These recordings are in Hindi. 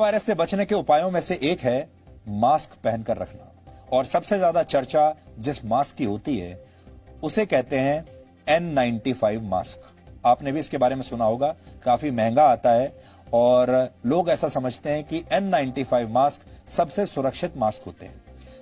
वायरस से बचने के उपायों में से एक है मास्क पहनकर रखना। और सबसे ज्यादा चर्चा जिस मास्क की होती है उसे कहते हैं N95 मास्क। आपने भी इसके बारे में सुना होगा, काफी महंगा आता है और लोग ऐसा समझते हैं कि N95 मास्क सबसे सुरक्षित मास्क होते हैं।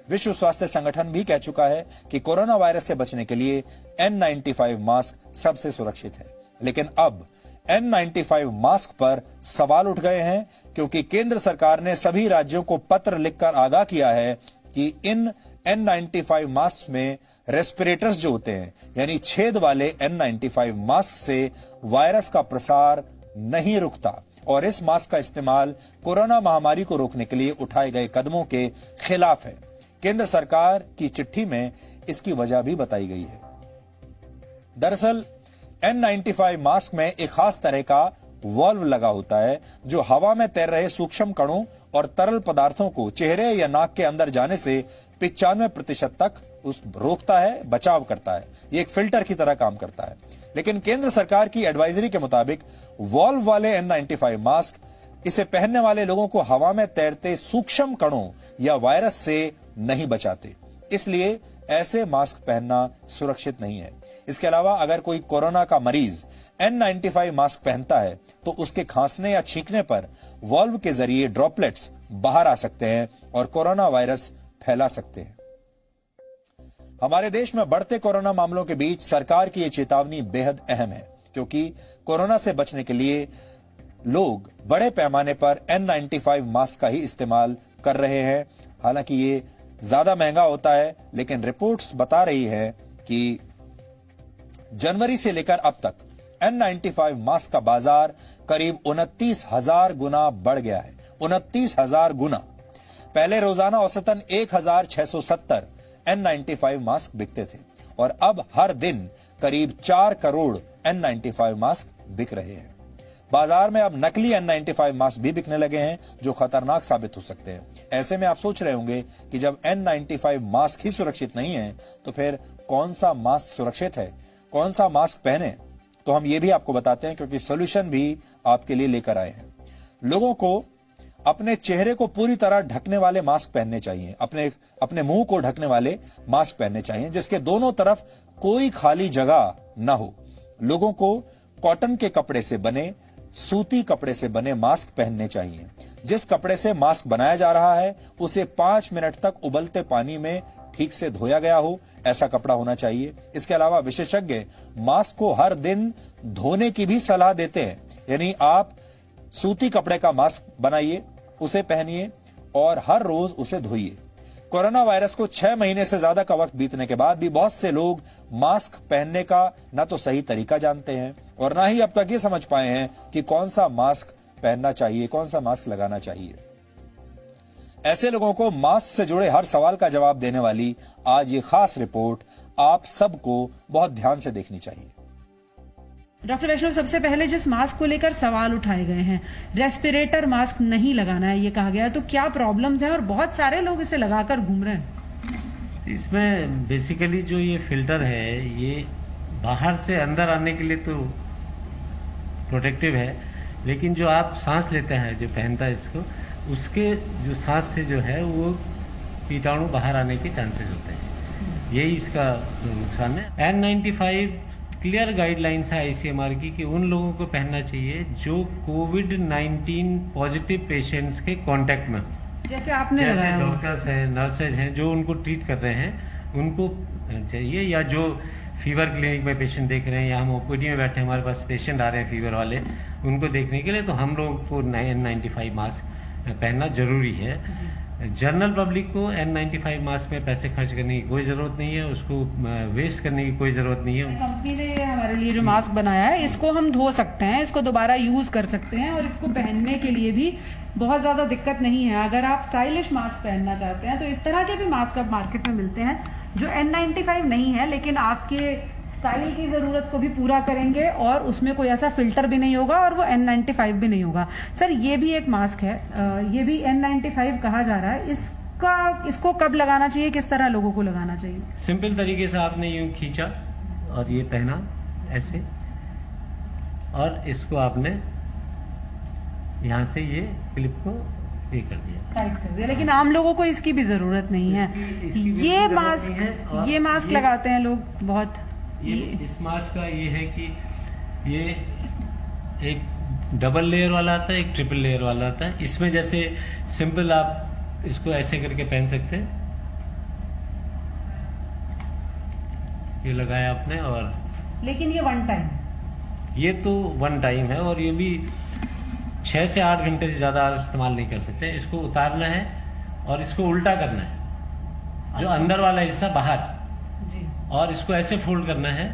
विश्व स्वास्थ्य संगठन भी कह चुका है कि कोरोना वायरस से बचने के लिए N95 मास्क सबसे सुरक्षित है। लेकिन अब N95 मास्क पर सवाल उठ गए हैं क्योंकि केंद्र सरकार ने सभी राज्यों को पत्र लिखकर आगाह किया है कि इन N95 मास्क में रेस्पिरेटर्स जो होते हैं, यानी छेद वाले N95 मास्क से वायरस का प्रसार नहीं रुकता और इस मास्क का इस्तेमाल कोरोना महामारी को रोकने के लिए उठाए गए कदमों के खिलाफ है। केंद्र सरकार की चिट्ठी में इसकी वजह भी बताई गई है। दरअसल N95 मास्क में एक खास तरह का वाल्व लगा होता है जो हवा में तैर रहे सूक्ष्म कणों और तरल पदार्थों को चेहरे या नाक के अंदर जाने से 95% तक रोकता है, बचाव करता है। ये एक फिल्टर की तरह काम करता है। लेकिन केंद्र सरकार की एडवाइजरी के मुताबिक वाल्व वाले N95 मास्क इसे पहनने वाले लोगों को हवा में तैरते सूक्ष्म कणों या वायरस से नहीं बचाते, इसलिए ऐसे मास्क पहनना सुरक्षित नहीं है। इसके अलावा अगर कोई कोरोना का मरीज N95 मास्क पहनता है तो उसके खांसने या छींकने पर वाल्व के जरिए ड्रॉपलेट्स बाहर आ सकते हैं और कोरोना वायरस फैला सकते हैं। हमारे देश में बढ़ते कोरोना मामलों के बीच सरकार की यह चेतावनी बेहद अहम है क्योंकि कोरोना से बचने के लिए लोग बड़े पैमाने पर N95 मास्क का ही इस्तेमाल कर रहे हैं। हालांकि ये ज्यादा महंगा होता है, लेकिन रिपोर्ट्स बता रही है कि जनवरी से लेकर अब तक N95 मास्क का बाजार करीब 29,000 गुना बढ़ गया है। 29,000 गुना। पहले रोजाना औसतन 1,670 N95 मास्क बिकते थे और अब हर दिन करीब 4 करोड़ N95 मास्क बिक रहे हैं। बाजार में अब नकली N95 मास्क भी बिकने लगे हैं जो खतरनाक साबित हो सकते हैं। ऐसे में आप सोच रहे होंगे कि जब N95 मास्क ही सुरक्षित नहीं है तो फिर कौन सा मास्क सुरक्षित है, कौन सा मास्क पहने? तो हम ये भी आपको बताते हैं क्योंकि सॉल्यूशन भी आपके लिए लेकर आए हैं। लोगों को अपने चेहरे को पूरी तरह ढकने वाले मास्क पहनने चाहिए, अपने मुंह को ढकने वाले मास्क पहनने चाहिए जिसके दोनों तरफ कोई खाली जगह ना हो। लोगों को कॉटन के कपड़े से बने, सूती कपड़े से बने मास्क पहनने चाहिए। जिस कपड़े से मास्क बनाया जा रहा है उसे 5 मिनट तक उबलते पानी में ठीक से धोया गया हो, ऐसा कपड़ा होना चाहिए। इसके अलावा विशेषज्ञ मास्क को हर दिन धोने की भी सलाह देते हैं, यानी आप सूती कपड़े का मास्क बनाइए, उसे पहनिए और हर रोज उसे धोइए। कोरोना वायरस को 6 महीने से ज्यादा का वक्त बीतने के बाद भी बहुत से लोग मास्क पहनने का ना तो सही तरीका जानते हैं और ना ही अब तक ये समझ पाए हैं कि कौन सा मास्क पहनना चाहिए, कौन सा मास्क लगाना चाहिए। ऐसे लोगों को मास्क से जुड़े हर सवाल का जवाब देने वाली आज ये खास रिपोर्ट आप सबको बहुत ध्यान से देखनी चाहिए। डॉक्टर वैष्णव, सबसे पहले जिस मास्क को लेकर सवाल उठाए गए हैं, रेस्पिरेटर मास्क नहीं लगाना है ये कहा गया है, तो क्या प्रॉब्लम्स हैं और बहुत सारे लोग इसे लगाकर घूम रहे हैं? इसमें बेसिकली जो ये फिल्टर है ये बाहर से अंदर आने के लिए तो प्रोटेक्टिव है, लेकिन जो आप सांस लेते हैं, जो पहनता है इसको, उसके जो सांस से जो है वो कीटाणु बाहर आने के चांसेस होते हैं। यही इसका नुकसान है। N95 क्लियर गाइडलाइंस है ICMR की कि उन लोगों को पहनना चाहिए जो कोविड-19 पॉजिटिव पेशेंट्स के कांटेक्ट में, जैसे आपने लगाया, डॉक्टर्स हैं, नर्सेज हैं जो उनको ट्रीट कर रहे हैं, उनको चाहिए, या जो फीवर क्लिनिक में पेशेंट देख रहे हैं या हम OPD में बैठे हमारे पास पेशेंट आ रहे हैं फीवर वाले, उनको देखने के लिए, तो हम लोगों को N95 मास्क पहनना जरूरी है। जनरल पब्लिक को N95 मास्क में पैसे खर्च करने की कोई जरूरत नहीं है, उसको वेस्ट करने की कोई जरूरत नहीं है। कंपनी ने हमारे लिए जो मास्क बनाया है इसको हम धो सकते हैं, इसको दोबारा यूज कर सकते हैं और इसको पहनने के लिए भी बहुत ज्यादा दिक्कत नहीं है। अगर आप स्टाइलिश मास्क पहनना चाहते हैं तो इस तरह के भी मास्क अब मार्केट में मिलते हैं जो N95 नहीं है लेकिन आपके स्टाइल की जरूरत को भी पूरा करेंगे और उसमें कोई ऐसा फिल्टर भी नहीं होगा और वो N95 भी नहीं होगा। सर, ये भी एक मास्क है, ये भी N95 कहा जा रहा है, इसको कब लगाना चाहिए, किस तरह लोगों को लगाना चाहिए? सिंपल तरीके से आपने यूं खींचा और ये पहना ऐसे, और इसको आपने यहाँ से ये क्लिप को ये कर दिया। टाइट कर दिया, लेकिन आम लोगों को इसकी भी जरूरत नहीं है। इसकी भी ये जरूरत मास्क, नहीं है और ये मास्क लगाते हैं लोग बहुत। ये इस मास्क का ये है कि ये एक डबल लेयर वाला आता है, एक ट्रिपल लेयर वाला आता है। इसमें जैसे सिंपल आप इसको ऐसे करके पहन सकते हैं, ये लगाया आपने, और लेकिन ये वन टाइम, ये तो वन टाइम है और ये भी 6 से 8 घंटे से ज्यादा आप इस्तेमाल नहीं कर सकते। इसको उतारना है और इसको उल्टा करना है, जो अंदर वाला हिस्सा बाहर, जी, और इसको ऐसे फोल्ड करना है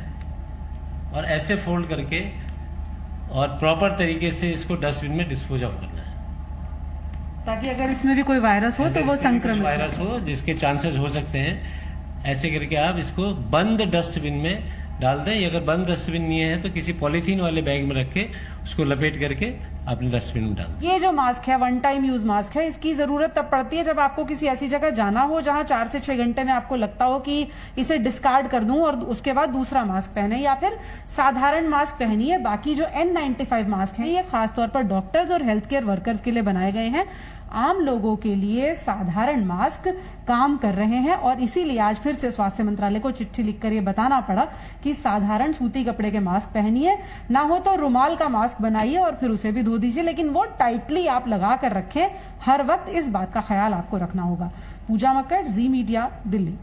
और ऐसे फोल्ड करके और प्रॉपर तरीके से इसको डस्टबिन में डिस्पोज ऑफ करना है, ताकि अगर इसमें भी कोई वायरस हो तो अगर वो इसमें भी कुछ संक्रमित वायरस हो जिसके चांसेस हो सकते हैं। ऐसे करके आप इसको बंद डस्टबिन में डाल दें। अगर बंद डस्टबिन नहीं है तो किसी पॉलीथीन वाले बैग में रख के उसको लपेट करके अपने डस्टबिन में डाल दें। ये जो मास्क है वन टाइम यूज मास्क है, इसकी जरूरत तब पड़ती है जब आपको किसी ऐसी जगह जाना हो जहां 4 से 6 घंटे में आपको लगता हो कि इसे डिस्कार्ड कर दूं और उसके बाद दूसरा मास्क पहने, या फिर साधारण मास्क पहनिए। बाकी जो N95 मास्क है ये खासतौर पर डॉक्टर्स और हेल्थ केयर वर्कर्स के लिए बनाए गए हैं। आम लोगों के लिए साधारण मास्क काम कर रहे हैं और इसीलिए आज फिर से स्वास्थ्य मंत्रालय को चिट्ठी लिखकर ये बताना पड़ा कि साधारण सूती कपड़े के मास्क पहनिए, ना हो तो रुमाल का मास्क बनाइए और फिर उसे भी धो दीजिए, लेकिन वो टाइटली आप लगा कर रखें। हर वक्त इस बात का ख्याल आपको रखना होगा। पूजा मक्कड़, जी मीडिया, दिल्ली।